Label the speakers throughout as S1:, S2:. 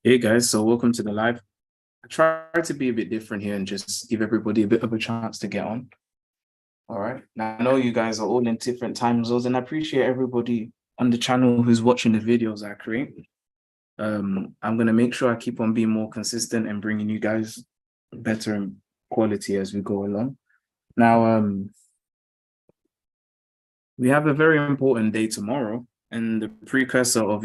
S1: Hey guys, so welcome to the live. I try to be a bit different here and just give everybody a bit of a chance to get on. All right. Now I know you guys are all in different time zones, and I appreciate everybody on the channel who's watching the videos I create. I'm gonna make sure I keep on being more consistent and bringing you guys better quality as we go along. Now, we have a very important day tomorrow, and the precursor of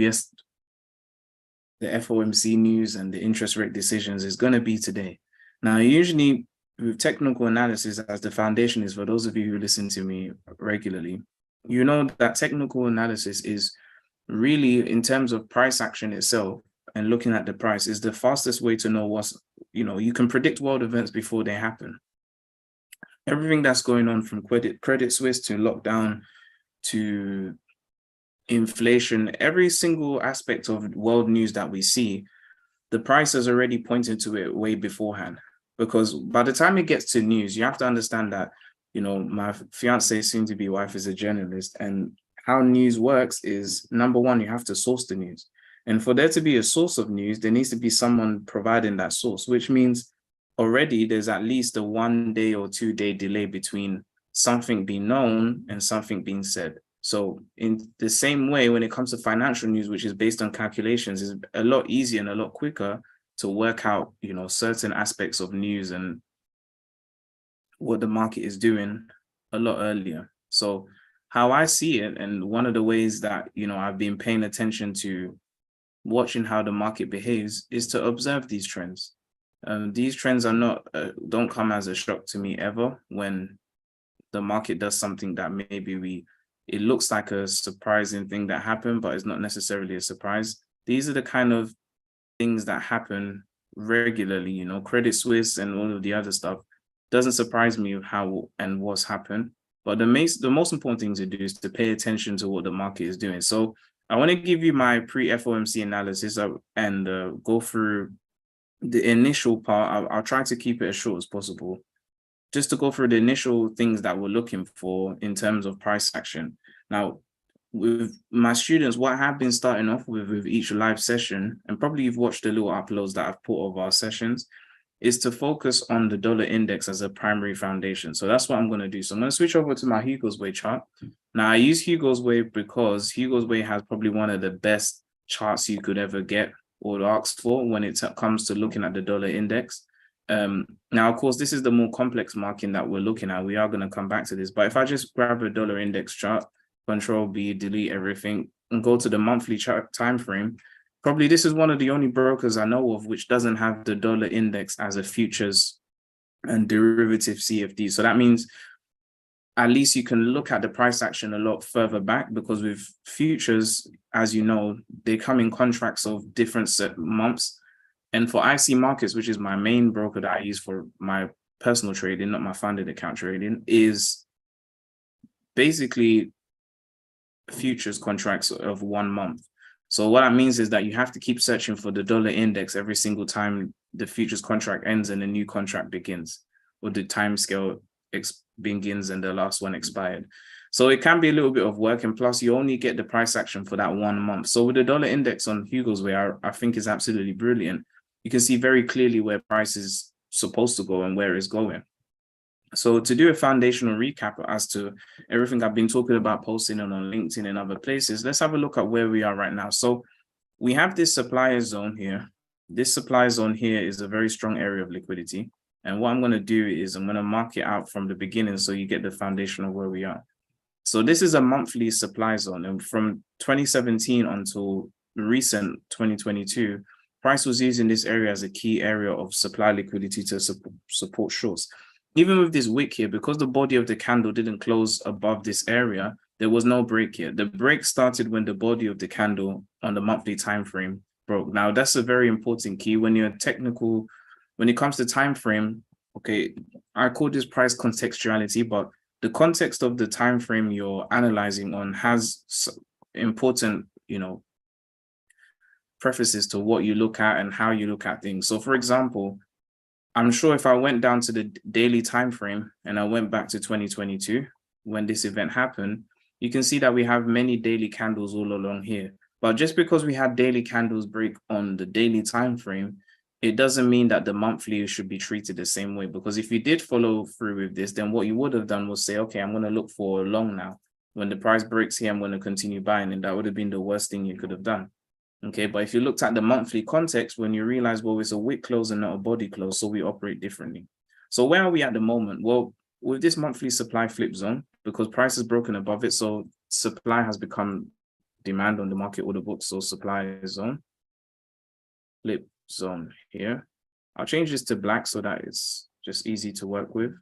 S1: the FOMC news and the interest rate decisions is going to be today. Now, usually with technical analysis as the foundation is, for those of you who listen to me regularly, you know that technical analysis is really, in terms of price action itself and looking at the price, is the fastest way to know you can predict world events before they happen. Everything that's going on from Credit Suisse to lockdown to inflation, every single aspect of world news that we see, the price has already pointed to it way beforehand. Because by the time it gets to news, you have to understand that, my fiance, soon to be wife, is a journalist. And how news works is, number one, you have to source the news. And for there to be a source of news, there needs to be someone providing that source, which means already there's at least a 1 day or 2 day delay between something being known and something being said. So in the same way, when it comes to financial news, which is based on calculations, is a lot easier and a lot quicker to work out, certain aspects of news and what the market is doing a lot earlier. So how I see it, and one of the ways that, I've been paying attention to watching how the market behaves, is to observe these trends. These trends don't come as a shock to me ever when the market does something that maybe it looks like a surprising thing that happened, but it's not necessarily a surprise. These are the kind of things that happen regularly, Credit Suisse and all of the other stuff doesn't surprise me how and what's happened. But the most important thing to do is to pay attention to what the market is doing. So I want to give you my pre-FOMC analysis and go through the initial part. I'll try to keep it as short as possible, just to go through the initial things that we're looking for in terms of price action. Now, with my students, what I've been starting off with each live session, and probably you've watched the little uploads that I've put of our sessions, is to focus on the dollar index as a primary foundation. So that's what I'm going to do. So I'm going to switch over to my Hugo's Way chart. Now, I use Hugo's Way because Hugo's Way has probably one of the best charts you could ever get or ask for when it comes to looking at the dollar index. Now, of course, this is the more complex marking that we're looking at. We are going to come back to this. But if I just grab a dollar index chart, Control B, delete everything, and go to the monthly chart time frame, probably this is one of the only brokers I know of which doesn't have the dollar index as a futures and derivative CFD. So that means at least you can look at the price action a lot further back, because with futures, as you know, they come in contracts of different months. And for IC Markets, which is my main broker that I use for my personal trading, not my funded account trading, is basically futures contracts of 1 month. So what that means is that you have to keep searching for the dollar index every single time the futures contract ends and a new contract begins, or the time scale begins and the last one expired. So it can be a little bit of work, and plus you only get the price action for that 1 month. So with the dollar index on Hugo's Way, I think is absolutely brilliant. You can see very clearly where price is supposed to go and where it's going. So to do a foundational recap as to everything I've been talking about, posting on LinkedIn and other places, let's have a look at where we are right now. So we have this supplier zone here. This supply zone here is a very strong area of liquidity. And what I'm going to do is I'm going to mark it out from the beginning so you get the foundation of where we are. So this is a monthly supply zone. And from 2017 until recent 2022, price was using this area as a key area of supply liquidity to support shorts. Even with this wick here, because the body of the candle didn't close above this area, there was no break here. The break started when the body of the candle on the monthly time frame broke. Now, that's a very important key when you're technical. When it comes to time frame, okay, I call this price contextuality, but the context of the time frame you're analyzing on has important, prefaces to what you look at and how you look at things. So, for example, I'm sure if I went down to the daily time frame and I went back to 2022 when this event happened, you can see that we have many daily candles all along here. But just because we had daily candles break on the daily time frame, it doesn't mean that the monthly should be treated the same way. Because if you did follow through with this, then what you would have done was say, okay, I'm going to look for a long now. When the price breaks here, I'm going to continue buying, and that would have been the worst thing you could have done. Okay, but if you looked at the monthly context, when you realize, well, it's a wick close and not a body close, so we operate differently. So where are we at the moment? Well, with this monthly supply flip zone, because price is broken above it, so supply has become demand on the market order book, so supply zone, flip zone here. I'll change this to black so that it's just easy to work with.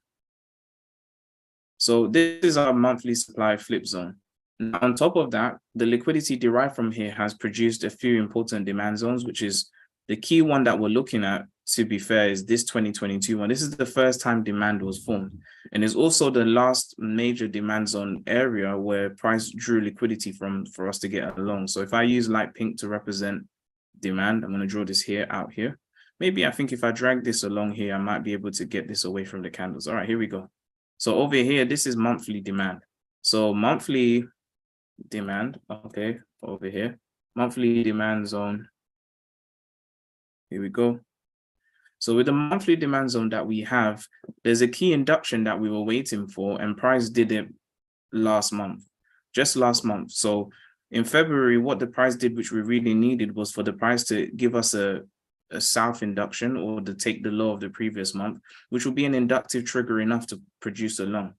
S1: So this is our monthly supply flip zone. Now, on top of that, the liquidity derived from here has produced a few important demand zones, which is the key one that we're looking at, to be fair, is this 2022 one. This is the first time demand was formed. And it's also the last major demand zone area where price drew liquidity from for us to get along. So if I use light pink to represent demand, I'm going to draw this here out here. Maybe I think if I drag this along here, I might be able to get this away from the candles. All right, here we go. So over here, this is monthly demand. So monthly demand, okay, over here, monthly demand zone. Here we go. So with the monthly demand zone that we have, there's a key induction that we were waiting for, and price did it last month, just last month. So in February, what the price did, which we really needed, was for the price to give us a south induction, or to take the low of the previous month, which will be an inductive trigger enough to produce a long.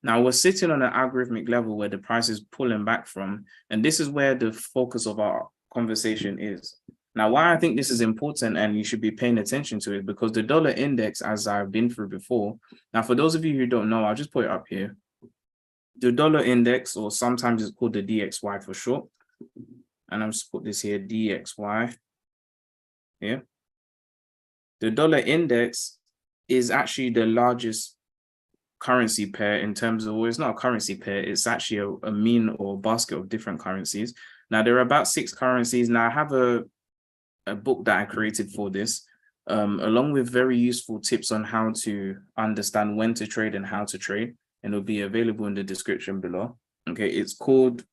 S1: Now we're sitting on an algorithmic level where the price is pulling back from, and this is where the focus of our conversation is. Now, why I think this is important and you should be paying attention to it, because the dollar index, as I've been through before, now for those of you who don't know, I'll just put it up here. The dollar index, or sometimes it's called the DXY for short, and I'm just put this here, DXY. Yeah. The dollar index is actually the largest currency pair in terms of, well, it's not a currency pair, it's actually a mean or basket of different currencies. Now, there are about 6 currencies. Now, I have a book that I created for this, along with very useful tips on how to understand when to trade and how to trade, and it'll be available in the description below. Okay, it's called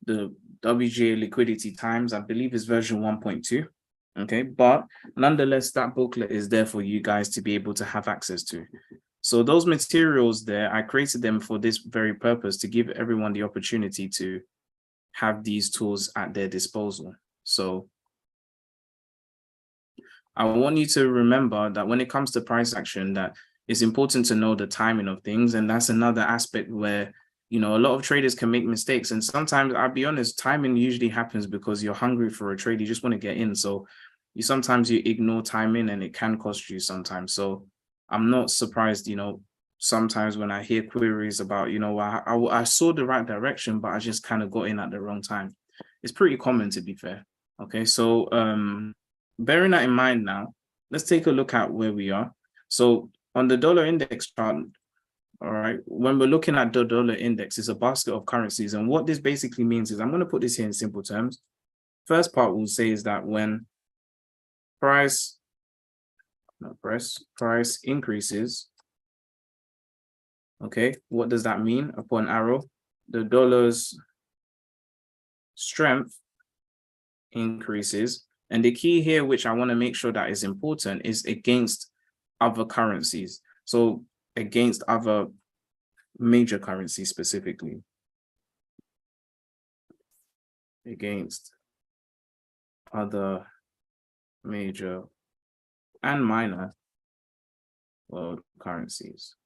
S1: the WGA Liquidity Times. I believe it's version 1.2. Okay, but nonetheless, that booklet is there for you guys to be able to have access to. So those materials there, I created them for this very purpose, to give everyone the opportunity to have these tools at their disposal. So I want you to remember that when it comes to price action, that it's important to know the timing of things. And that's another aspect where, you know, a lot of traders can make mistakes. And sometimes, I'll be honest, timing usually happens because you're hungry for a trade. You just want to get in. So sometimes you ignore timing, and it can cost you sometimes. So I'm not surprised, you know, sometimes when I hear queries about, you know, I saw the right direction, but I just kind of got in at the wrong time. It's pretty common, to be fair. Okay, so bearing that in mind now, let's take a look at where we are. So on the dollar index chart, all right, when we're looking at the dollar index, it's a basket of currencies. And what this basically means is, I'm going to put this here in simple terms. First part we'll say is that when price increases, okay, what does that mean? Upon arrow, the dollar's strength increases. And the key here, which I want to make sure that is important, is against other currencies. So against other major currencies specifically. Against other major and minor world currencies.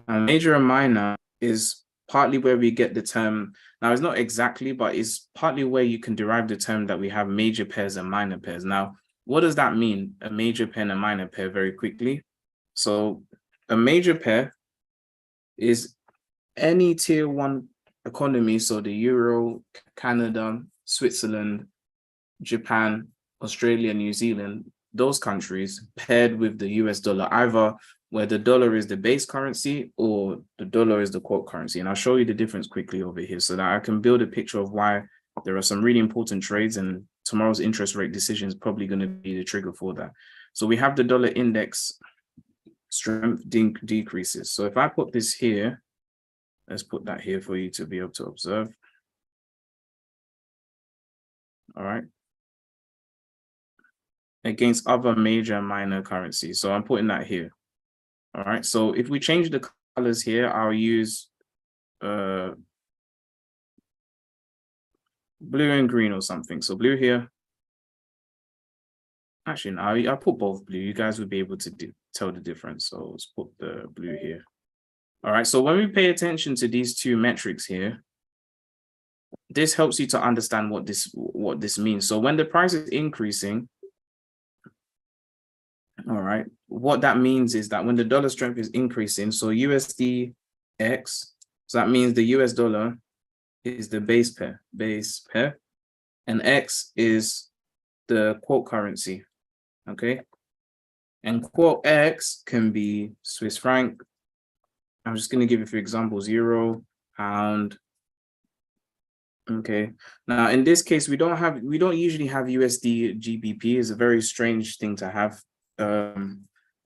S1: And major and minor is partly where we get the term. Now, it's not exactly, but it's partly where you can derive the term that we have major pairs and minor pairs. Now, what does that mean? A major pair and a minor pair, very quickly. So a major pair is any tier 1 economy. So the Euro, Canada, Switzerland, Japan, Australia, New Zealand, those countries paired with the US dollar, either where the dollar is the base currency or the dollar is the quote currency. And I'll show you the difference quickly over here so that I can build a picture of why there are some really important trades, and tomorrow's interest rate decision is probably going to be the trigger for that. So we have the dollar index strength decreases. So if I put this here, let's put that here for you to be able to observe. all right, against other major and minor currencies. So I'm putting that here. All right. So if we change the colors here, I'll use blue and green or something. So blue here. Actually, no, I'll put both blue. You guys would be able to tell the difference. So let's put the blue here. All right. So when we pay attention to these two metrics here, this helps you to understand what this means. So when the price is increasing, all right, what that means is that when the dollar strength is increasing, so USD X, so that means the US dollar is the base pair, and X is the quote currency, okay? And quote X can be Swiss franc. I'm just going to give you a few examples: euro, pound. Okay. Now in this case, we don't usually have USD GBP. It's a very strange thing to have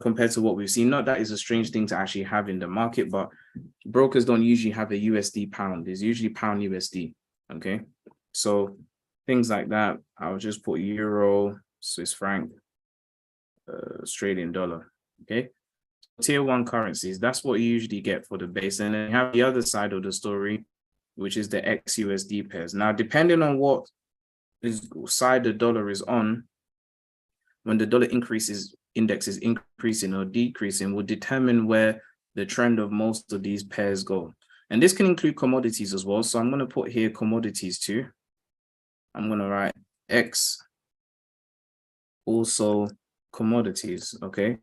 S1: compared to what we've seen. Not that is a strange thing to actually have in the market, but brokers don't usually have a USD pound. It's usually pound USD. Okay. So things like that, I'll just put euro, Swiss franc, Australian dollar. Okay. Tier 1 currencies, that's what you usually get for the base. And then you have the other side of the story, which is the XUSD pairs. Now, depending on what side the dollar is on, when the dollar index is increasing or decreasing, will determine where the trend of most of these pairs go. And this can include commodities as well. So I'm going to put here commodities too. I'm going to write X, also commodities, okay?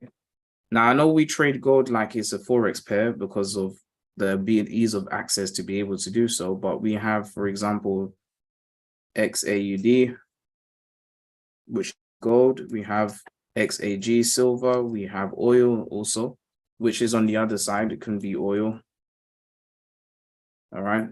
S1: Now, I know we trade gold like it's a Forex pair because of the ease of access to be able to do so. But we have, for example, XAUD, which is gold. We have XAG silver. We have oil also, which is on the other side. It can be oil. All right.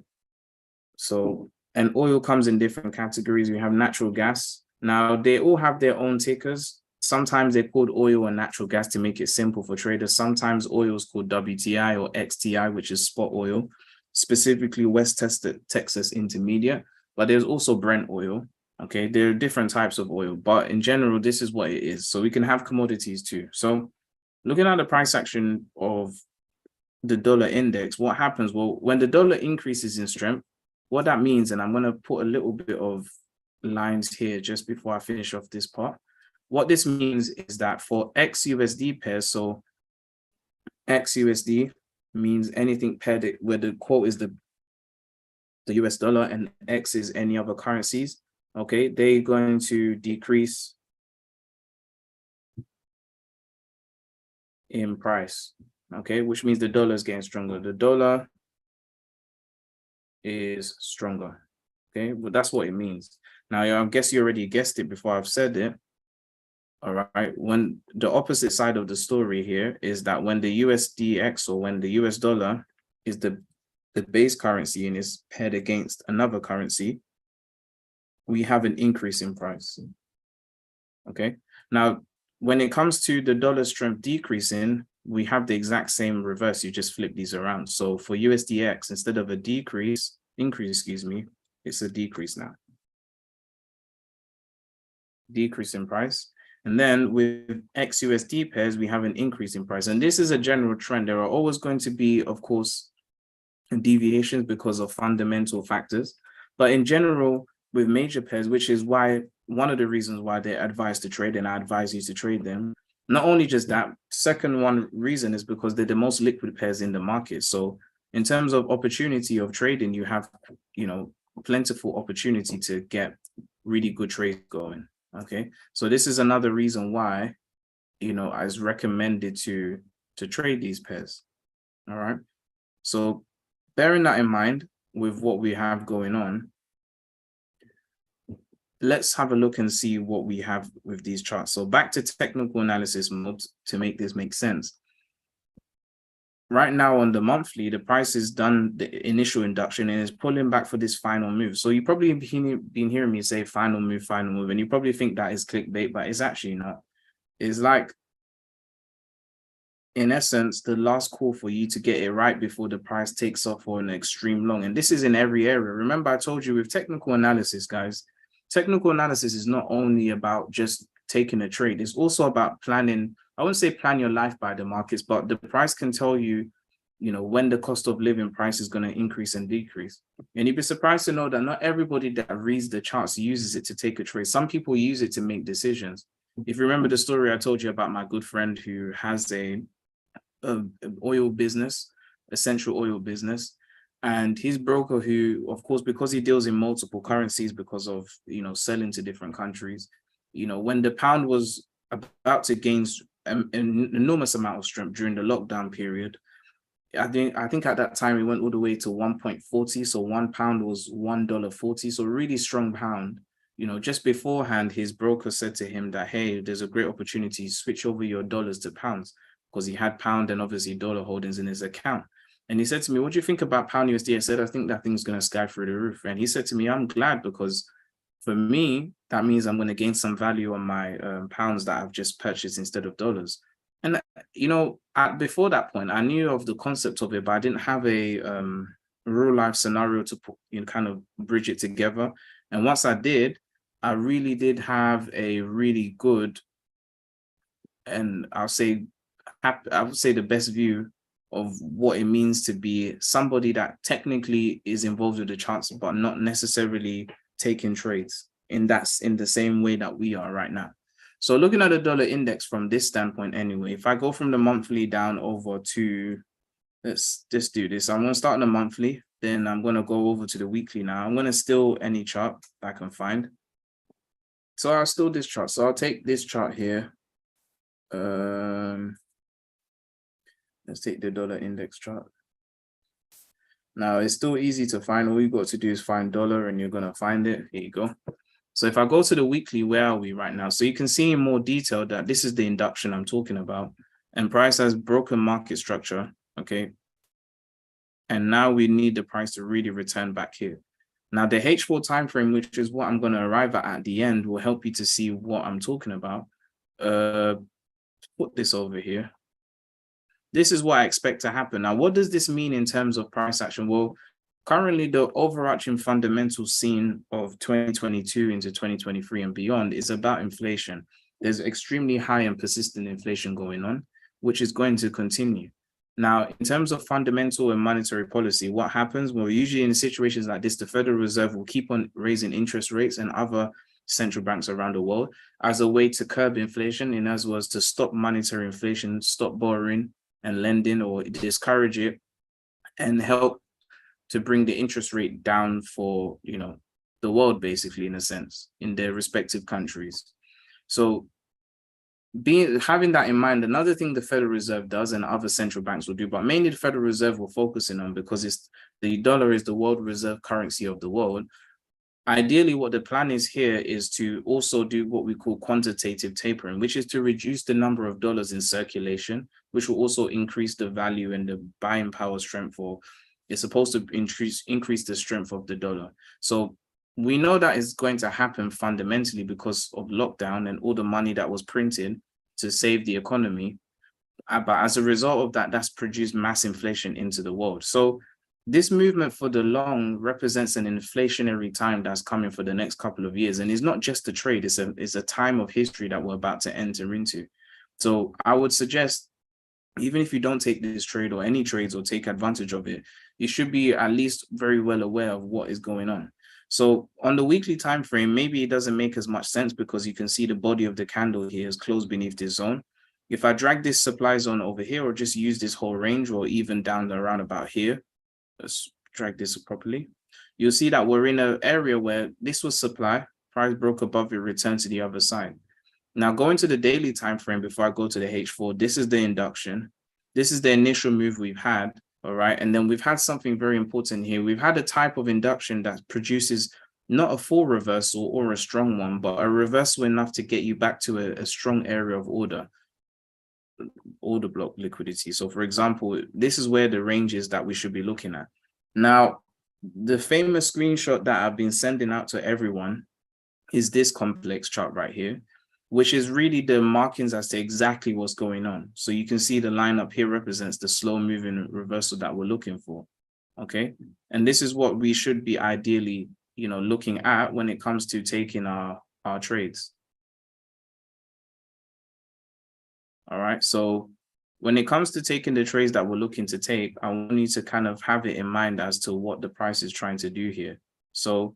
S1: So, and oil comes in different categories. We have natural gas. Now, they all have their own tickers. Sometimes they're called oil and natural gas to make it simple for traders. Sometimes oil is called WTI or XTI, which is spot oil, specifically West Texas Intermediate. But there's also Brent oil. Okay, there are different types of oil, but in general, this is what it is. So we can have commodities too. So looking at the price action of the dollar index, what happens? Well, when the dollar increases in strength, what that means, and I'm going to put a little bit of lines here just before I finish off this part. What this means is that for XUSD pairs, so XUSD means anything paired where the quote is the US dollar and X is any other currencies, okay, they're going to decrease in price, okay, which means the dollar is getting stronger. The dollar is stronger, okay, well, that's what it means. Now, I guess you already guessed it before I've said it. All right, when the opposite side of the story here is that when the USDX or when the US dollar is the base currency and is paired against another currency, we have an increase in price. Okay, now when it comes to the dollar strength decreasing, we have the exact same reverse. You just flip these around. So for USDX, instead of a increase, it's a decrease now. Decrease in price. And then with XUSD pairs, we have an increase in price. And this is a general trend. There are always going to be, of course, deviations because of fundamental factors. But in general, with major pairs, which is why one of the reasons why they're advised to trade, and I advise you to trade them. Not only just that, second one reason is because they're the most liquid pairs in the market. So in terms of opportunity of trading, you have, plentiful opportunity to get really good trades going. Okay, so this is another reason why, I was recommended to trade these pairs. All right, so bearing that in mind with what we have going on, let's have a look and see what we have with these charts. So back to technical analysis mode to make this make sense. Right now on the monthly, the price is done the initial induction and is pulling back for this final move. So you probably been hearing me say final move, and you probably think that is clickbait, but it's actually not. It's like, in essence, the last call for you to get it right before the price takes off for an extreme long. And this is in every area. Remember, I told you with technical analysis, guys, technical analysis is not only about just taking a trade, it's also about planning. I wouldn't say plan your life by the markets, but the price can tell you, when the cost of living price is going to increase and decrease. And you'd be surprised to know that not everybody that reads the charts uses it to take a trade. Some people use it to make decisions. If you remember the story I told you about my good friend who has a oil business, essential oil business, and his broker, who, of course, because he deals in multiple currencies because of, selling to different countries, when the pound was about to gain an enormous amount of strength during the lockdown period, I think at that time it went all the way to 1.40. So £1 was $1.40. So really strong pound. Just beforehand, his broker said to him that, hey, there's a great opportunity, switch over your dollars to pounds, because he had pound and obviously dollar holdings in his account. And he said to me, what do you think about pound USD? I said, I think that thing's going to sky through the roof. And he said to me, I'm glad, because for me, that means I'm going to gain some value on my pounds that I've just purchased instead of dollars. And, before that point, I knew of the concept of it, but I didn't have a real life scenario to put, kind of bridge it together. And once I did, I really did have a really good, and I would say the best view of what it means to be somebody that technically is involved with the charts, but not necessarily taking trades in the same way that we are right now. So looking at the dollar index from this standpoint anyway, if I go from the monthly down over to, let's just do this. I'm going to start on the monthly, then I'm going to go over to the weekly now. I'm going to steal any chart I can find. So I'll steal this chart. So I'll take this chart here. Let's take the dollar index chart. Now it's still easy to find. All you got to do is find dollar and you're going to find it. Here you go. So if I go to the weekly, where are we right now? So you can see in more detail that this is the induction I'm talking about, and price has broken market structure. Okay. And now we need the price to really return back here. Now the H4 time frame, which is what I'm going to arrive at the end, will help you to see what I'm talking about. Put this over here. This is what I expect to happen. Now, what does this mean in terms of price action? Well, currently, the overarching fundamental scene of 2022 into 2023 and beyond is about inflation. There's extremely high and persistent inflation going on, which is going to continue. Now, in terms of fundamental and monetary policy, what happens? Well, usually in situations like this, the Federal Reserve will keep on raising interest rates, and other central banks around the world, as a way to curb inflation, and as well as to stop monetary inflation, stop borrowing and lending, or discourage it, and help to bring the interest rate down for, the world, basically, in a sense, in their respective countries. So having that in mind, another thing the Federal Reserve does, and other central banks will do, but mainly the Federal Reserve will focus in on, because the dollar is the world reserve currency of the world. Ideally, what the plan is here is to also do what we call quantitative tapering, which is to reduce the number of dollars in circulation, which will also increase the value and the buying power strength, or it's supposed to increase the strength of the dollar. So we know that is going to happen fundamentally because of lockdown and all the money that was printed to save the economy. But as a result of that, that's produced mass inflation into the world. So this movement for the long represents an inflationary time that's coming for the next couple of years. And it's not just a trade, it's a time of history that we're about to enter into. So I would suggest, even if you don't take this trade or any trades or take advantage of it, you should be at least very well aware of what is going on. So on the weekly time frame, maybe it doesn't make as much sense because you can see the body of the candle here is closed beneath this zone. If I drag this supply zone over here, or just use this whole range, or even down around about here, let's drag this properly, you'll see that we're in an area where this was supply, price broke above it, returned to the other side. Now going to the daily time frame before I go to the H4, this is the induction. This is the initial move we've had, all right? And then we've had something very important here. We've had a type of induction that produces not a full reversal or a strong one, but a reversal enough to get you back to a strong area of order block liquidity. So for example, this is where the range is that we should be looking at. Now, the famous screenshot that I've been sending out to everyone is this complex chart right here, which is really the markings as to exactly what's going on. So you can see the line up here represents the slow moving reversal that we're looking for. Okay. And this is what we should be ideally looking at when it comes to taking our trades. All right. So when it comes to taking the trades that we're looking to take, I want you to kind of have it in mind as to what the price is trying to do here. So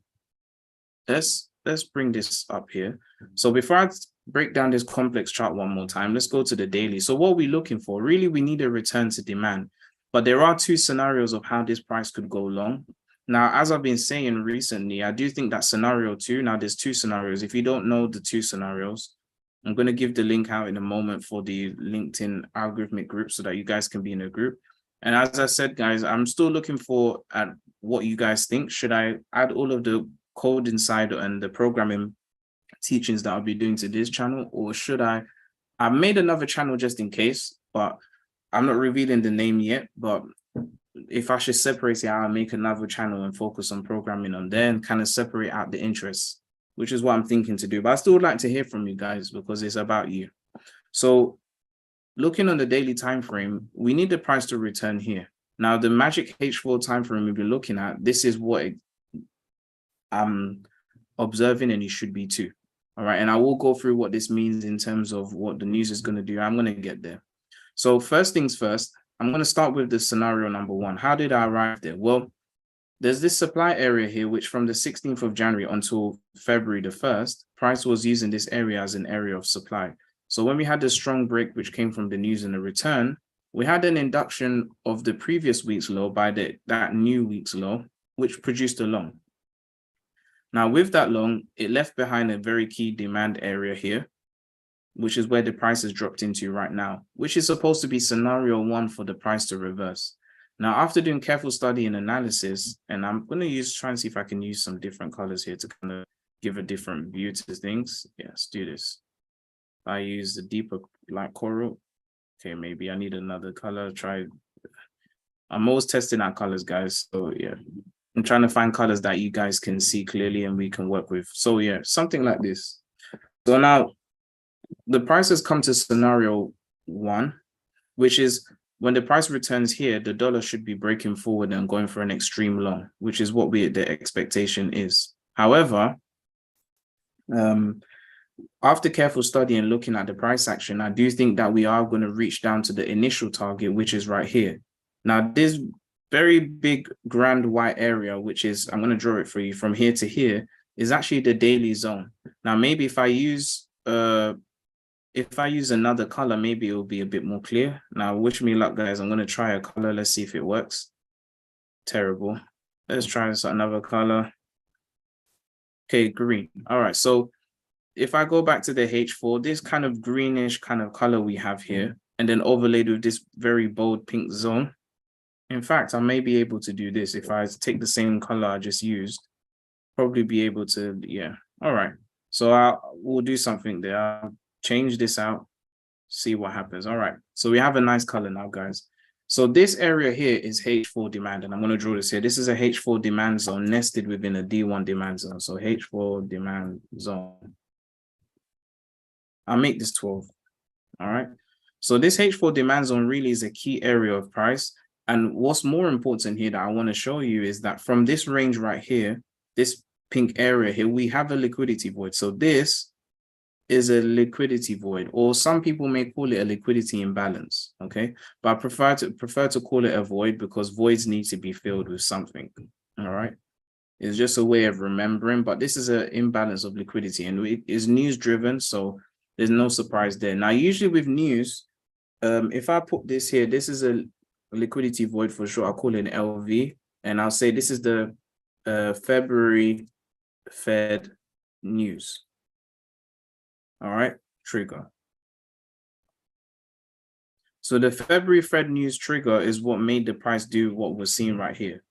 S1: let's bring this up here. So before I break down this complex chart one more time, let's go to the daily. So what are we looking for? Really, we need a return to demand. But there are two scenarios of how this price could go long. Now, as I've been saying recently, I do think that scenario two, now there's two scenarios. If you don't know the two scenarios, I'm going to give the link out in a moment for the LinkedIn algorithmic group so that you guys can be in a group. And as I said, guys, I'm still looking for at what you guys think. Should I add all of the code inside and the programming teachings that I'll be doing to this channel, or should I made another channel just in case, but I'm not revealing the name yet. But if I should separate it, I'll make another channel and focus on programming on there and kind of separate out the interests, which is what I'm thinking to do. But I still would like to hear from you guys because it's about you. So looking on the daily time frame, we need the price to return here. Now, the magic H4 time frame we've been looking at, this is what I'm observing, and you should be too. All right. And I will go through what this means in terms of what the news is going to do. I'm going to get there. So first things first, I'm going to start with the scenario number one. How did I arrive there? Well, there's this supply area here, which from the 16th of January until February the 1st, price was using this area as an area of supply. So when we had the strong break, which came from the news and the return, we had an induction of the previous week's low by that new week's low, which produced a long. Now with that long, it left behind a very key demand area here, which is where the price has dropped into right now, which is supposed to be scenario one for the price to reverse. Now, after doing careful study and analysis, and I'm going to try and see if I can use some different colors here to kind of give a different view to things. Yeah, let's do this. I use the deeper light coral. Okay, maybe I need another color. I'm always testing out colors, guys. So yeah, I'm trying to find colors that you guys can see clearly and we can work with. So yeah, something like this. So now the price has come to scenario one, which is when the price returns here, the dollar should be breaking forward and going for an extreme long, which is what the expectation is. However, after careful study and looking at the price action, I do think that we are going to reach down to the initial target, which is right here. Now, this very big grand white area, which is, I'm going to draw it for you from here to here, is actually the daily zone. Now, maybe if I use another color, maybe it will be a bit more clear. Now, wish me luck, guys. I'm going to try a color. Let's see if it works. Terrible. Let's try another color. Okay, green. All right. So if I go back to the H4, this kind of greenish kind of color we have here, and then overlaid with this very bold pink zone. In fact, I may be able to do this. If I take the same color I just used, probably be able to, yeah. All right. So we'll do something there. I'll change this out, see what happens. All right. So we have a nice color now, guys. So this area here is H4 demand, and I'm going to draw this here. This is a H4 demand zone nested within a D1 demand zone. So H4 demand zone. I'll make this 12. All right. So this H4 demand zone really is a key area of price. And what's more important here that I want to show you is that from this range right here, this pink area here, we have a liquidity void. So this is a liquidity void, or some people may call it a liquidity imbalance. Okay. But I prefer to call it a void because voids need to be filled with something. All right. It's just a way of remembering, but this is an imbalance of liquidity and it is news driven. So there's no surprise there. Now, usually with news, if I put this here, this is a liquidity void for sure. I'll call it an LV, and I'll say this is the February Fed news. All right, trigger. So the February Fed news trigger is what made the price do what we're seeing right here.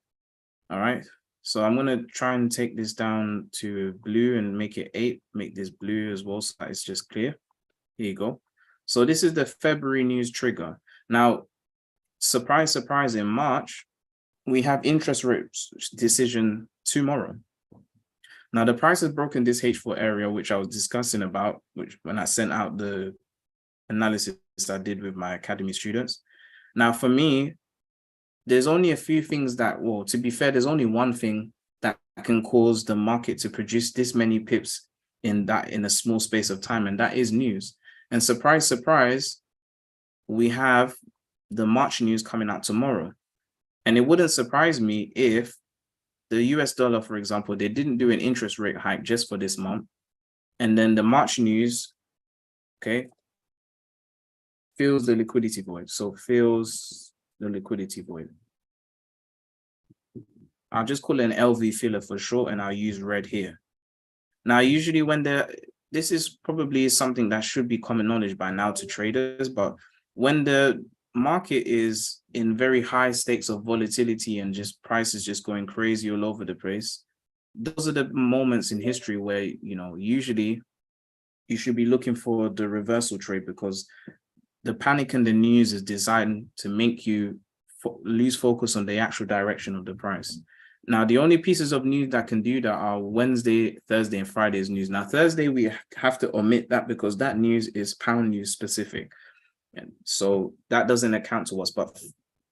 S1: All right. So I'm going to try and take this down to blue and make it 8, make this blue as well so that it's just clear. Here you go. So this is the February news trigger. Now, surprise, surprise, in March, we have interest rates decision tomorrow. Now, the price has broken this H4 area, which I was discussing about, which when I sent out the analysis I did with my academy students. Now, for me, there's only a few things that, well, to be fair, there's only one thing that can cause the market to produce this many pips in a small space of time, and that is news. And surprise, surprise, we have the March news coming out tomorrow. And it wouldn't surprise me if the US dollar, for example, they didn't do an interest rate hike just for this month. And then the March news, okay, fills the liquidity void. So fills the liquidity void. I'll just call it an LV filler for short, and I'll use red here. Now, usually when this is probably something that should be common knowledge by now to traders, but when the market is in very high states of volatility and just prices just going crazy all over the place, those are the moments in history where, usually you should be looking for the reversal trade, because the panic in the news is designed to make you lose focus on the actual direction of the price. Now, the only pieces of news that can do that are Wednesday, Thursday, and Friday's news. Now, Thursday, we have to omit that because that news is pound news specific. And so that doesn't account to us. But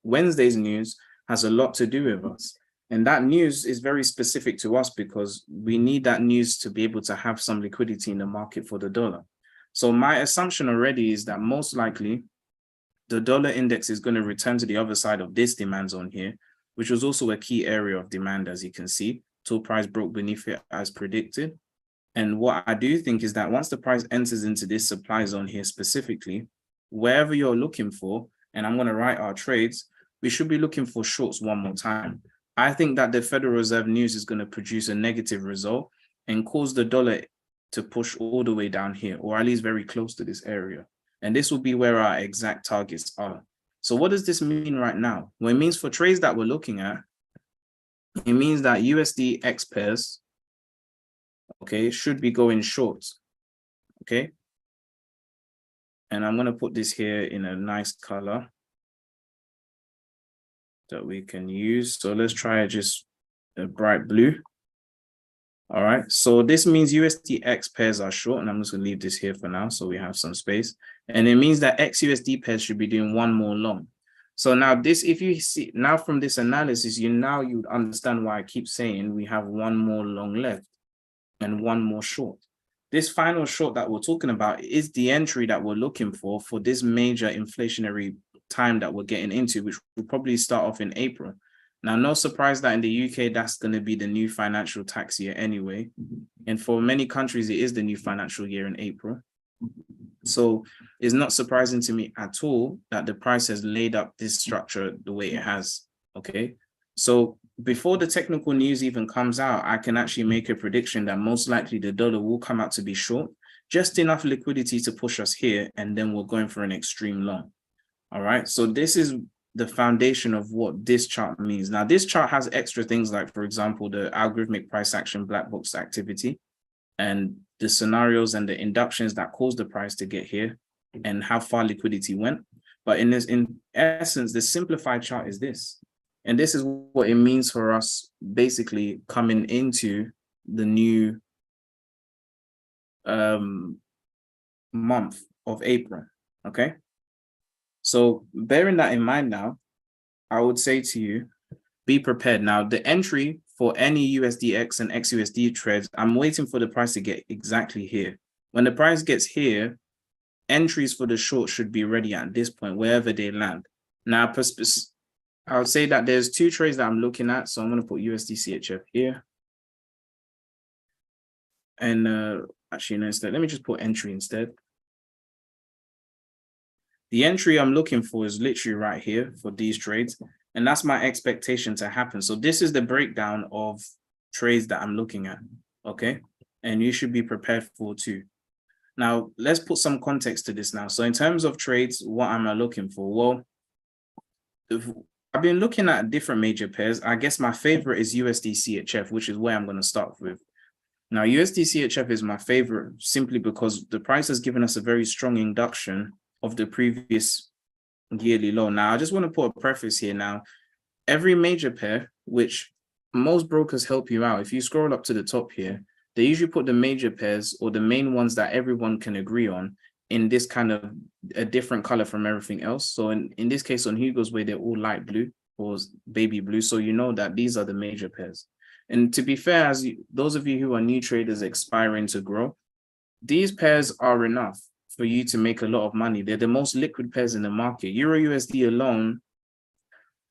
S1: Wednesday's news has a lot to do with us. And that news is very specific to us because we need that news to be able to have some liquidity in the market for the dollar. So my assumption already is that most likely the dollar index is going to return to the other side of this demand zone here, which was also a key area of demand, as you can see, till price broke beneath it as predicted. And what I do think is that once the price enters into this supply zone here specifically, wherever you're looking for, and I'm going to write our trades, we should be looking for shorts one more time. I think that the Federal Reserve news is going to produce a negative result and cause the dollar to push all the way down here, or at least very close to this area. And this will be where our exact targets are. So what does this mean right now? Well, it means for trades that we're looking at, it means that USD X pairs, okay, should be going short, okay? And I'm going to put this here in a nice color that we can use. So let's try just a bright blue. All right, so this means USD X pairs are short, and I'm just going to leave this here for now so we have some space. And it means that XUSD pairs should be doing one more long. So now this, if you see, now from this analysis, you would understand why I keep saying we have one more long left and one more short. This final short that we're talking about is the entry that we're looking for this major inflationary time that we're getting into, which will probably start off in April. Now, no surprise that in the UK, that's going to be the new financial tax year anyway. And for many countries, it is the new financial year in April. So it's not surprising to me at all that the price has laid up this structure the way it has, okay? So before the technical news even comes out, I can actually make a prediction that most likely the dollar will come out to be short, just enough liquidity to push us here, and then we're going for an extreme long, all right? So this is the foundation of what this chart means. Now, this chart has extra things like, for example, the algorithmic price action black box activity and the scenarios and the inductions that caused the price to get here and how far liquidity went. But in essence, the simplified chart is this. And this is what it means for us basically coming into the new month of April, okay? So bearing that in mind now, I would say to you, be prepared. Now, the entry for any USDX and XUSD trades, I'm waiting for the price to get exactly here. When the price gets here, entries for the short should be ready at this point, wherever they land. Now, I would say that there's two trades that I'm looking at. So I'm going to put USD-CHF here. And actually, no, instead, let me just put entry instead. The entry I'm looking for is literally right here for these trades. And that's my expectation to happen. So this is the breakdown of trades that I'm looking at, okay? And you should be prepared for too. Now, let's put some context to this now. So in terms of trades, what am I looking for? Well, I've been looking at different major pairs. I guess my favorite is USD-CHF, which is where I'm going to start with. Now, USD-CHF is my favorite simply because the price has given us a very strong induction of the previous yearly low. Now, I just want to put a preface here now. Every major pair, which most brokers help you out, if you scroll up to the top here, they usually put the major pairs or the main ones that everyone can agree on in this kind of a different color from everything else. So in this case, on Hugo's Way, they're all light blue or baby blue. So you know that these are the major pairs. And to be fair, those of you who are new traders aspiring to grow, these pairs are enough for you to make a lot of money. They're the most liquid pairs in the market. Euro USD alone,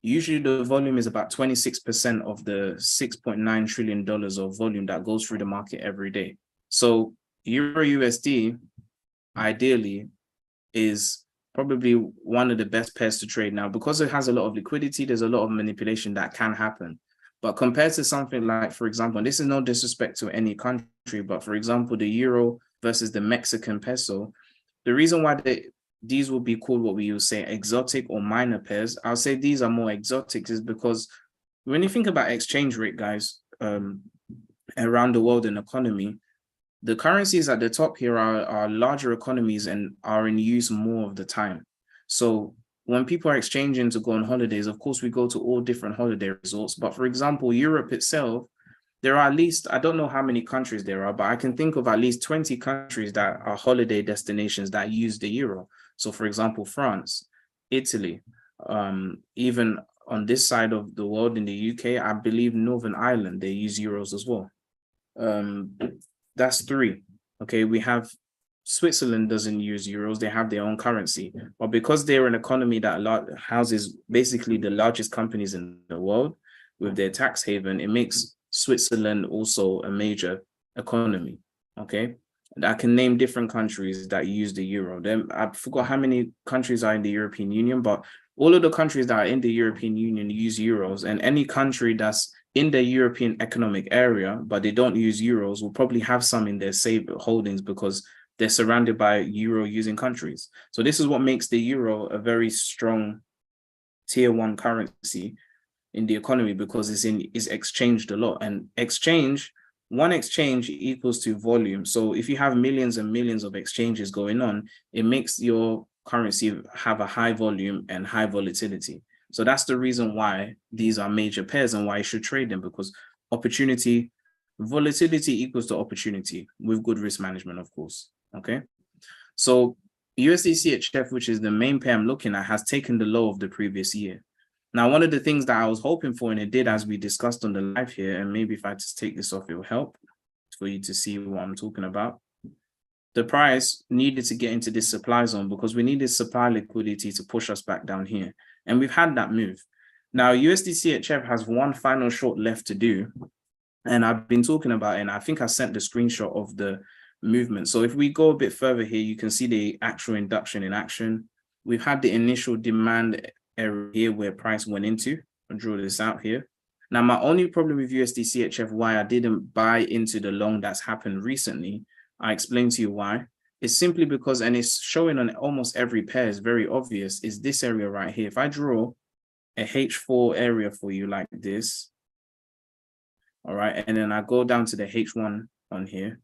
S1: usually the volume is about 26% of the $6.9 trillion of volume that goes through the market every day. So Euro USD, ideally, is probably one of the best pairs to trade now. Because it has a lot of liquidity, there's a lot of manipulation that can happen. But compared to something like, for example, and this is no disrespect to any country, but for example, the euro versus the Mexican peso, the reason why these would be called what we would say exotic or minor pairs, I'll say these are more exotic, is because when you think about exchange rate, guys, around the world and economy, the currencies at the top here are larger economies and are in use more of the time. So when people are exchanging to go on holidays, of course, we go to all different holiday resorts. But for example, Europe itself, there are at least, I don't know how many countries there are, but I can think of at least 20 countries that are holiday destinations that use the euro. So for example, France, Italy, even on this side of the world in the UK, I believe Northern Ireland, they use euros as well. That's three. Okay, we have Switzerland doesn't use euros, they have their own currency. But because they're an economy that houses basically the largest companies in the world with their tax haven, it makes Switzerland also a major economy. Okay, and I can name different countries that use the euro. Then I forgot how many countries are in the European Union, but all of the countries that are in the European Union use euros, and any country that's in the European Economic Area, but they don't use euros, will probably have some in their safe holdings because they're surrounded by euro using countries. So this is what makes the euro a very strong tier one currency in the economy, because it's exchanged a lot, and one exchange equals to volume. So if you have millions and millions of exchanges going on, it makes your currency have a high volume and high volatility. So that's the reason why these are major pairs and why you should trade them, because volatility equals to opportunity with good risk management, of course. Okay. So USD CHF, which is the main pair I'm looking at, has taken the low of the previous year. Now, one of the things that I was hoping for, and it did, as we discussed on the live here, and maybe if I just take this off, it will help for you to see what I'm talking about. The price needed to get into this supply zone because we needed supply liquidity to push us back down here. And we've had that move. Now, USD CHF has one final short left to do. And I've been talking about it, and I think I sent the screenshot of the movement. So if we go a bit further here, you can see the actual induction in action. We've had the initial demand area here where price went into. I'll draw this out here. Now, my only problem with USD CHF, why I didn't buy into the long that's happened recently, I explained to you why. It's simply because, and it's showing on almost every pair, is very obvious, is this area right here. If I draw a H4 area for you like this, all right, and then I go down to the H1 on here,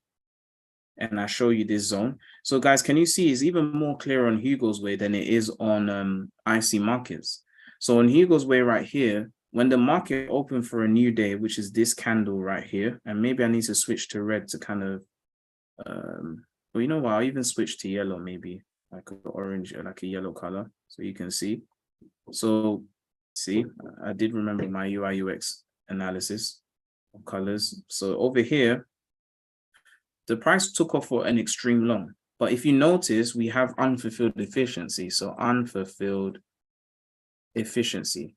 S1: and I show you this zone. So guys, can you see it's even more clear on Hugo's Way than it is on IC Markets. So on Hugo's Way right here, when the market opened for a new day, which is this candle right here, and maybe I need to switch to red to kind of, well, you know what, I'll even switch to yellow, maybe like an orange or like a yellow color, so you can see. So see, I did remember my UI UX analysis of colors. So over here, the price took off for an extreme long. But if you notice, we have unfulfilled efficiency. So unfulfilled efficiency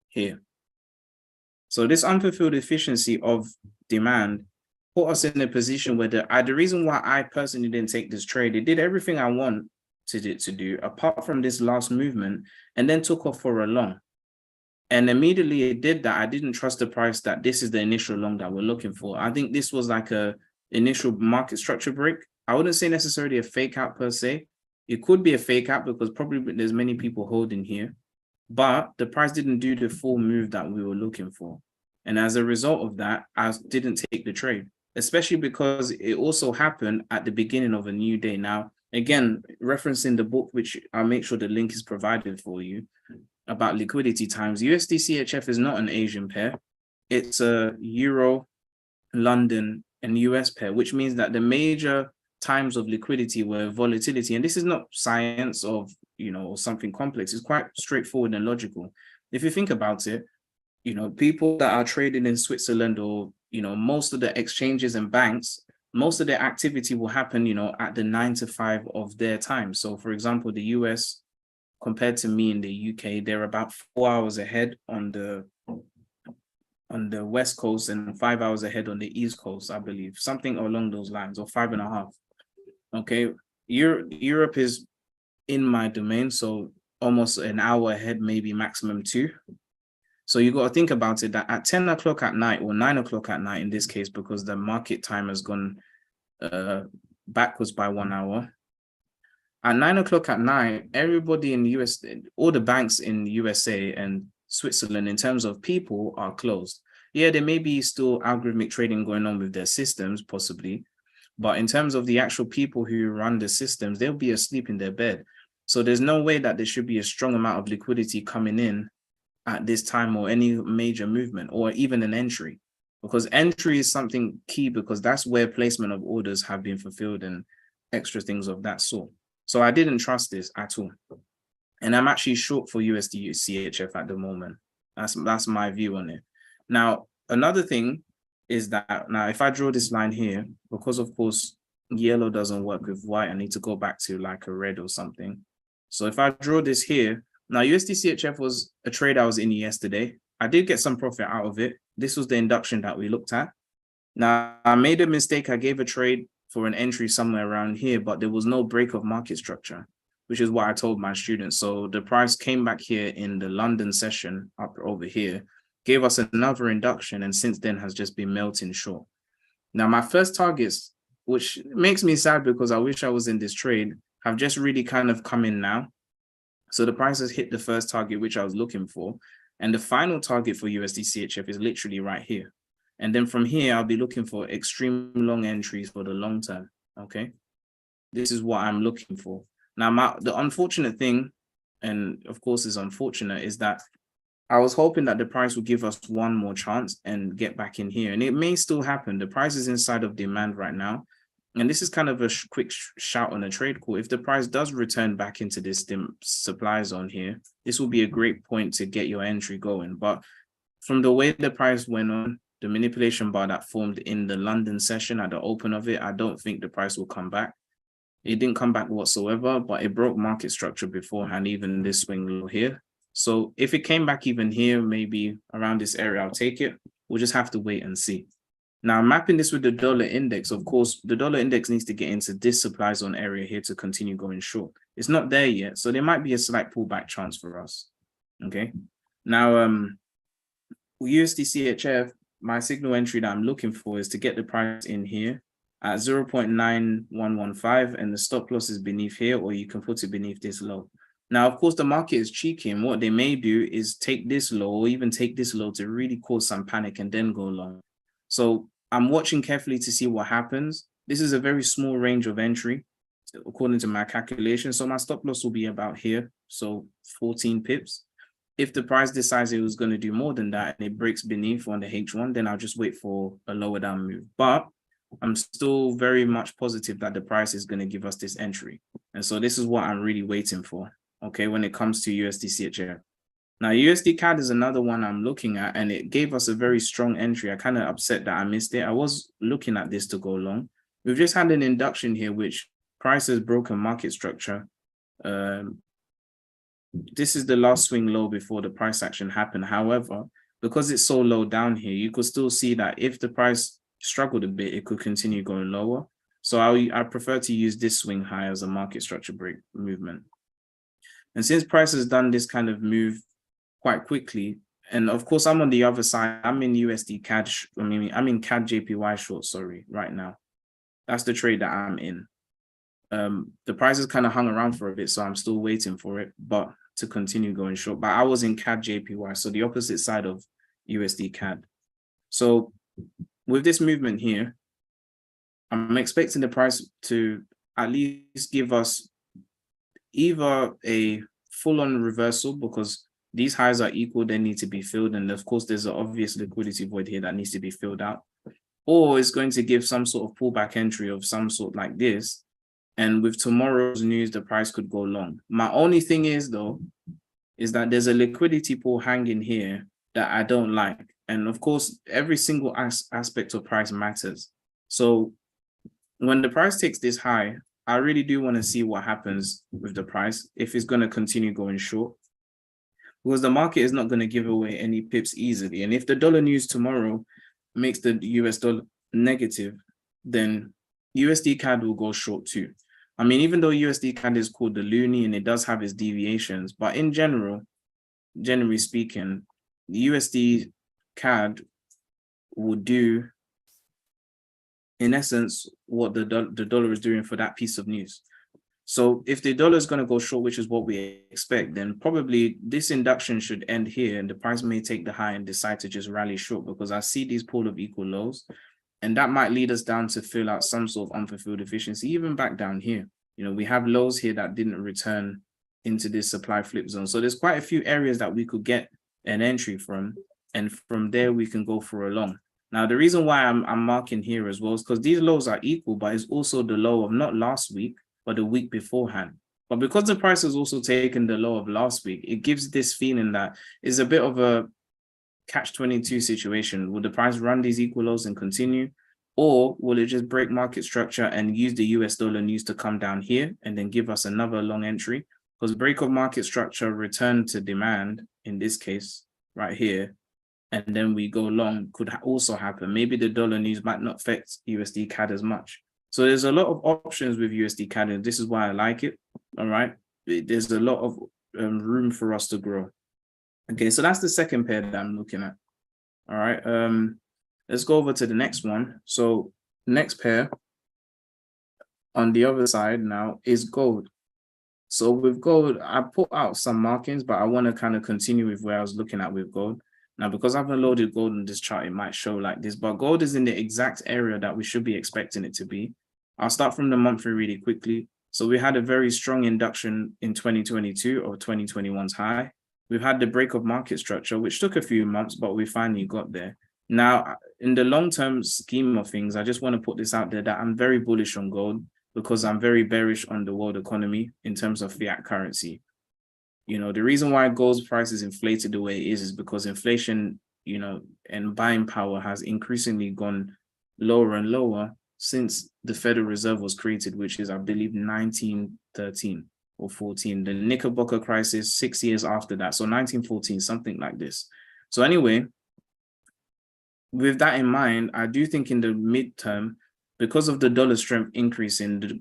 S1: here. So this unfulfilled efficiency of demand put us in a position where the reason why I personally didn't take this trade, it did everything I wanted it to do, apart from this last movement, and then took off for a long. And immediately it did that. I didn't trust the price that this is the initial long that we're looking for. I think this was like a initial market structure break. I wouldn't say necessarily a fake out per se. It could be a fake out because probably there's many people holding here, but the price didn't do the full move that we were looking for. And as a result of that, I didn't take the trade, especially because it also happened at the beginning of a new day. Now, again, referencing the book, which I'll make sure the link is provided for you, about liquidity times, USD CHF is not an Asian pair. It's a Euro, London, and US pair, which means that the major times of liquidity were volatility. And this is not science of, or something complex. It's quite straightforward and logical. If you think about it, people that are trading in Switzerland, or, most of the exchanges and banks, most of their activity will happen, at the 9 to 5 of their time. So for example, the US compared to me in the UK, they're about 4 hours ahead on the West Coast and 5 hours ahead on the East Coast, I believe, something along those lines, or 5.5. Okay. Europe is in my domain, so almost an hour ahead, maybe maximum 2. So you got to think about it, that at 10 o'clock at night, or 9 o'clock at night in this case, because the market time has gone backwards by 1 hour. At 9 o'clock at night, everybody in the US, all the banks in the USA and Switzerland, in terms of people, are closed. Yeah, there may be still algorithmic trading going on with their systems, possibly. But in terms of the actual people who run the systems, they'll be asleep in their bed. So there's no way that there should be a strong amount of liquidity coming in at this time, or any major movement, or even an entry, because entry is something key, because that's where placement of orders have been fulfilled and extra things of that sort. So I didn't trust this at all. And I'm actually short for USD CHF at the moment. That's my view on it. Now, another thing is that now if I draw this line here, because of course yellow doesn't work with white, I need to go back to like a red or something. So if I draw this here, now USD CHF was a trade I was in yesterday. I did get some profit out of it. This was the induction that we looked at. Now I made a mistake. I gave a trade for an entry somewhere around here, but there was no break of market structure, which is what I told my students. So the price came back here in the London session up over here, gave us another induction, and since then has just been melting short. Now, my first targets, which makes me sad because I wish I was in this trade, have just really kind of come in now. So the price has hit the first target, which I was looking for. And the final target for USD CHF is literally right here. And then from here, I'll be looking for extreme long entries for the long term. Okay. This is what I'm looking for. Now, the unfortunate thing, and of course is unfortunate, is that I was hoping that the price would give us one more chance and get back in here. And it may still happen. The price is inside of demand right now. And this is kind of a quick shout on a trade call. If the price does return back into this supply zone here, this will be a great point to get your entry going. But from the way the price went on, the manipulation bar that formed in the London session at the open of it, I don't think the price will come back. It didn't come back whatsoever, but it broke market structure beforehand, even this swing low here. So if it came back even here, maybe around this area, I'll take it. We'll just have to wait and see. Now, mapping this with the dollar index, of course, the dollar index needs to get into this supply zone area here to continue going short. It's not there yet, so there might be a slight pullback chance for us. Okay. Now, USD CHF, my signal entry that I'm looking for is to get the price in here at 0.9115, and the stop loss is beneath here, or you can put it beneath this low. Now, of course, the market is cheeky, and what they may do is take this low, or even take this low to really cause some panic and then go long. So I'm watching carefully to see what happens. This is a very small range of entry, according to my calculation. So my stop loss will be about here, so 14 pips. If the price decides it was going to do more than that and it breaks beneath on the H1, then I'll just wait for a lower down move. But I'm still very much positive that the price is going to give us this entry. And so this is what I'm really waiting for, okay, when it comes to USD CHF. Now, USD CAD is another one I'm looking at, and it gave us a very strong entry. I kind of upset that I missed it. I was looking at this to go long. We've just had an induction here, which price has broken market structure. This is the last swing low before the price action happened. However, because it's so low down here, you could still see that if the price struggled a bit, it could continue going lower. So I prefer to use this swing high as a market structure break movement. And since price has done this kind of move quite quickly, and of course I'm on the other side, I'm in USD CAD, I'm in CAD JPY short, sorry, right now. That's the trade that I'm in. The price has kind of hung around for a bit, so I'm still waiting for it, but to continue going short. But I was in CAD JPY, so the opposite side of USD CAD. So with this movement here, I'm expecting the price to at least give us either a full-on reversal, because these highs are equal, they need to be filled, and of course there's an obvious liquidity void here that needs to be filled out, or it's going to give some sort of pullback entry of some sort like this, and with tomorrow's news the price could go long. My only thing is though, is that there's a liquidity pool hanging here, that I don't like. And of course, every single aspect of price matters. So when the price takes this high, I really do want to see what happens with the price, if it's going to continue going short, because the market is not going to give away any pips easily. And if the dollar news tomorrow makes the US dollar negative, then USD CAD will go short too. I mean, even though USD CAD is called the loonie and it does have its deviations, but in general, generally speaking, the USD CAD will do, in essence, what the dollar is doing for that piece of news. So if the dollar is going to go short, which is what we expect, then probably this induction should end here and the price may take the high and decide to just rally short, because I see these pool of equal lows, and that might lead us down to fill out some sort of unfulfilled efficiency, even back down here. You know, we have lows here that didn't return into this supply flip zone. So there's quite a few areas that we could get an entry from, and from there we can go for a long. Now, the reason why I'm marking here as well is because these lows are equal, but it's also the low of not last week, but the week beforehand. But because the price has also taken the low of last week, it gives this feeling that it's a bit of a catch-22 situation. Will the price run these equal lows and continue? Or will it just break market structure and use the US dollar news to come down here and then give us another long entry? Because break of market structure, return to demand, in this case, right here, and then we go long could also happen. Maybe the dollar news might not affect USD CAD as much. So there's a lot of options with USD CAD, and this is why I like it. All right. There's a lot of room for us to grow. Okay, so that's the second pair that I'm looking at. All right. Let's go over to the next one. So next pair on the other side now is gold. So with gold, I put out some markings, but I want to kind of continue with where I was looking at with gold. Now, because I've unloaded gold in this chart, it might show like this, but gold is in the exact area that we should be expecting it to be. I'll start from the monthly really quickly. So we had a very strong induction in 2022 or 2021's high. We've had the break of market structure, which took a few months, but we finally got there. Now, in the long-term scheme of things, I just want to put this out there that I'm very bullish on gold, because I'm very bearish on the world economy in terms of fiat currency. You know, the reason why gold's price is inflated the way it is because inflation, you know, and buying power has increasingly gone lower and lower since the Federal Reserve was created, which is, I believe, 1913 or 14. The Knickerbocker crisis, 6 years after that. So 1914, something like this. So anyway, with that in mind, I do think in the midterm, because of the dollar strength increasing, the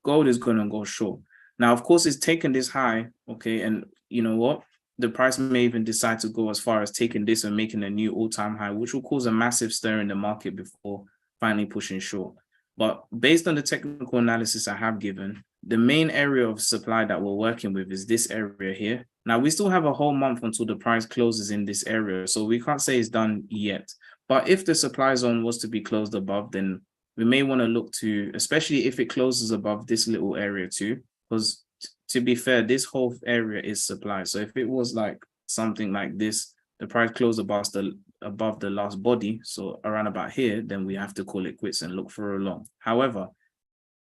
S1: gold is going to go short. Now, of course, it's taken this high, okay, and you know what? The price may even decide to go as far as taking this and making a new all-time high, which will cause a massive stir in the market before finally pushing short. But based on the technical analysis I have given, the main area of supply that we're working with is this area here. Now, we still have a whole month until the price closes in this area, so we can't say it's done yet. But if the supply zone was to be closed above, then we may want to look to, especially if it closes above this little area too, because to be fair, this whole area is supply. So if it was like something like this, the price closed above the last body, so around about here, then we have to call it quits and look for a long. However,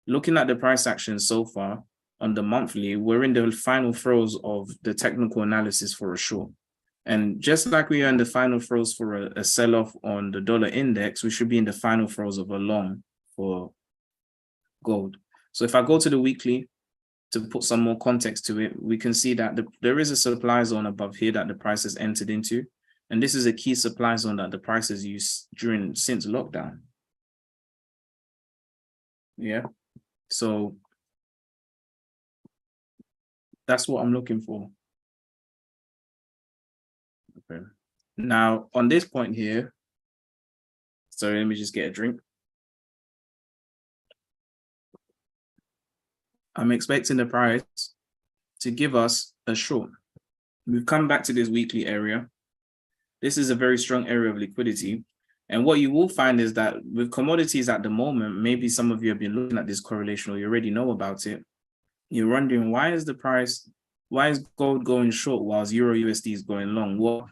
S1: looking at the price action so far on the monthly, we're in the final throes of the technical analysis for a short. And just like we are in the final throes for a sell-off on the dollar index, we should be in the final throes of a long for gold. So if I go to the weekly, to put some more context to it, we can see that there is a supply zone above here that the price has entered into. And this is a key supply zone that the price has used since lockdown. Yeah. So that's what I'm looking for. Okay. Now, on this point here, sorry, let me just get a drink. I'm expecting the price to give us a short. We've come back to this weekly area. This is a very strong area of liquidity. And what you will find is that with commodities at the moment, maybe some of you have been looking at this correlation or you already know about it. You're wondering, why is gold going short whilst Euro USD is going long? Well,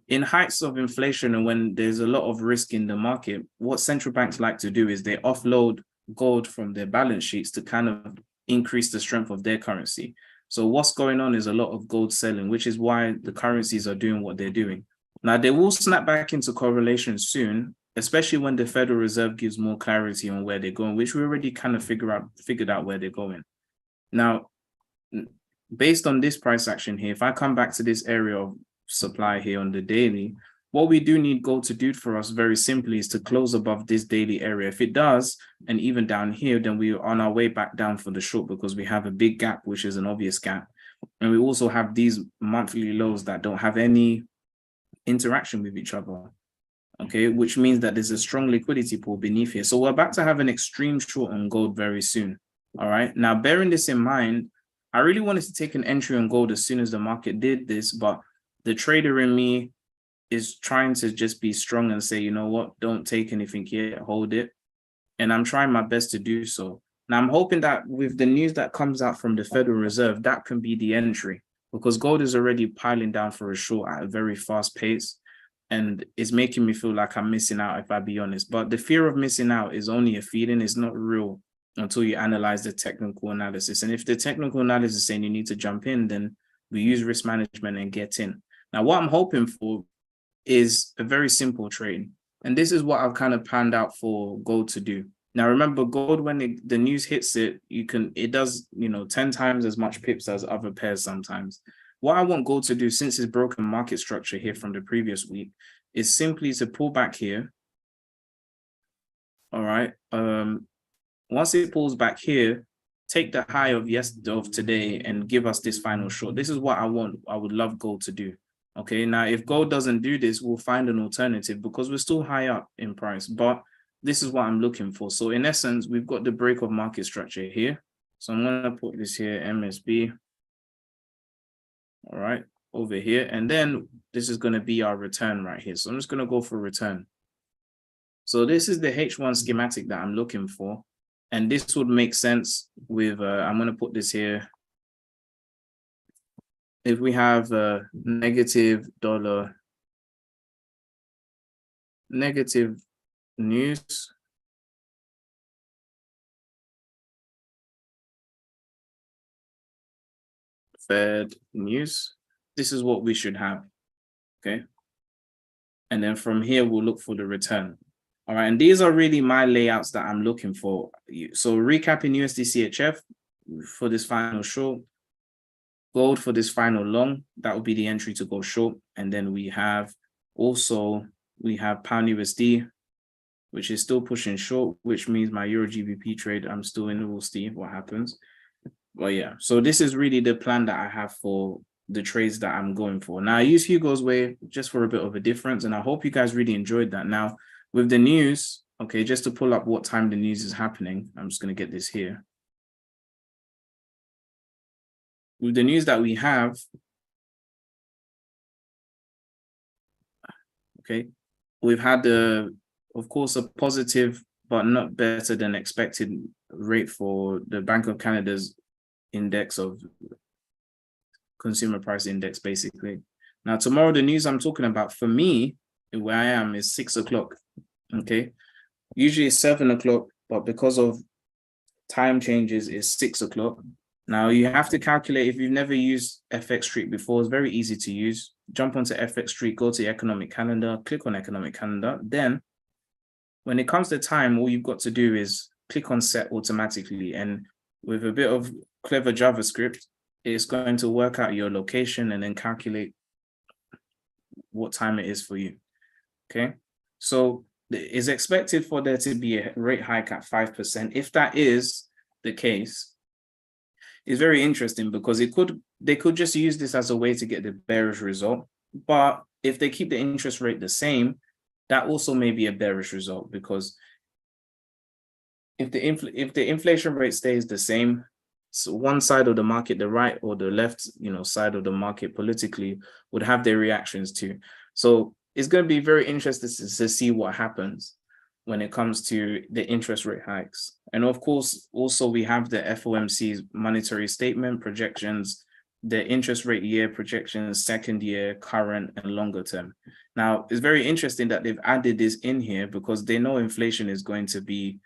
S1: in heights of inflation and when there's a lot of risk in the market, what central banks like to do is they offload gold from their balance sheets to kind of increase the strength of their currency. So what's going on is a lot of gold selling, which is why the currencies are doing what they're doing. Now, they will snap back into correlation soon, especially when the Federal Reserve gives more clarity on where they're going, which we already kind of figured out where they're going. Now, based on this price action here, if I come back to this area of supply here on the daily, what we do need gold to do for us very simply is to close above this daily area. If it does, and even down here, then we're on our way back down for the short because we have a big gap, which is an obvious gap. And we also have these monthly lows that don't have any interaction with each other. Okay, which means that there's a strong liquidity pool beneath here. So we're about to have an extreme short on gold very soon. All right. Now, bearing this in mind, I really wanted to take an entry on gold as soon as the market did this, but the trader in me is trying to just be strong and say, you know what, don't take anything yet, hold it. And I'm trying my best to do so. Now, I'm hoping that with the news that comes out from the Federal Reserve, that can be the entry, because gold is already piling down for a short at a very fast pace. And it's making me feel like I'm missing out, if I be honest. But the fear of missing out is only a feeling. It's not real until you analyze the technical analysis. And if the technical analysis is saying you need to jump in, then we use risk management and get in. Now, what I'm hoping for is a very simple trade. And this is what I've kind of planned out for gold to do. Now, remember, gold, when the news hits it, it does, 10 times as much pips as other pairs sometimes. What I want gold to do, since it's broken market structure here from the previous week, is simply to pull back here. All right. Once it pulls back here, take the high of today and give us this final short. This is what I want. I would love gold to do. Okay. Now, if gold doesn't do this, we'll find an alternative because we're still high up in price. But this is what I'm looking for. So in essence, we've got the break of market structure here. So I'm going to put this here, MSB. All right, over here. And then this is going to be our return right here. So I'm just going to go for return. So this is the H1 schematic that I'm looking for. And this would make sense with, I'm going to put this here. If we have a negative news, Fed news, this is what we should have. Okay. And then from here, we'll look for the return. All right. And these are really my layouts that I'm looking for. So recapping USD CHF for this final short, gold for this final long, that would be the entry to go short. And then we have pound USD, which is still pushing short, which means my Euro GBP trade, I'm still in. We'll see what happens. Well, yeah. So this is really the plan that I have for the trades that I'm going for. Now, I use Hugo's way just for a bit of a difference, and I hope you guys really enjoyed that. Now, with the news, okay, just to pull up what time the news is happening, I'm just going to get this here. With the news that we have, okay, we've had, of course, a positive, but not better than expected rate for the Bank of Canada's index of consumer price index, basically. Now, tomorrow, the news I'm talking about for me, where I am, is 6 o'clock. Okay. Usually it's 7 o'clock, but because of time changes, it's 6 o'clock. Now, you have to calculate. If you've never used FX Street before, it's very easy to use. Jump onto FX Street, go to economic calendar, click on economic calendar. Then when it comes to time, all you've got to do is click on set automatically. And with a bit of clever JavaScript, it's going to work out your location and then calculate what time it is for you. Okay. So it's expected for there to be a rate hike at 5%. If that is the case, it's very interesting because they could just use this as a way to get the bearish result. But if they keep the interest rate the same, that also may be a bearish result, because if the inflation rate stays the same, so one side of the market, the right or the left, side of the market politically would have their reactions too. So it's going to be very interesting to see what happens when it comes to the interest rate hikes. And of course, also we have the FOMC's monetary statement projections, the interest rate year projections, second year, current, and longer term. Now, it's very interesting that they've added this in here because they know inflation is going to be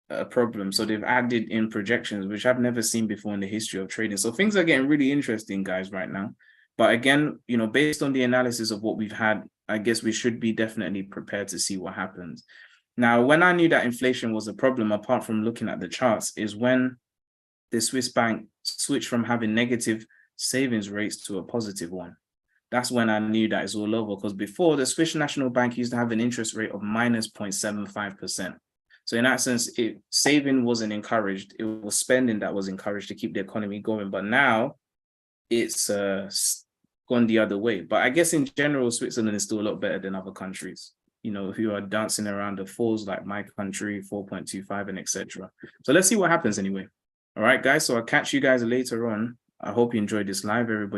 S1: a problem. So they've added in projections, which I've never seen before in the history of trading. So things are getting really interesting, guys, right now. But again, based on the analysis of what we've had, I guess we should be definitely prepared to see what happens. Now, when I knew that inflation was a problem, apart from looking at the charts, is when the Swiss bank switched from having negative savings rates to a positive one. That's when I knew that it's all over, because before, the Swiss National Bank used to have an interest rate of minus 0.75%. So in that sense, saving wasn't encouraged. It was spending that was encouraged to keep the economy going. But now it's gone the other way. But I guess in general, Switzerland is still a lot better than other countries, who are dancing around the fours like my country, 4.25 and etc. So let's see what happens anyway. All right, guys. So I'll catch you guys later on. I hope you enjoyed this live, everybody.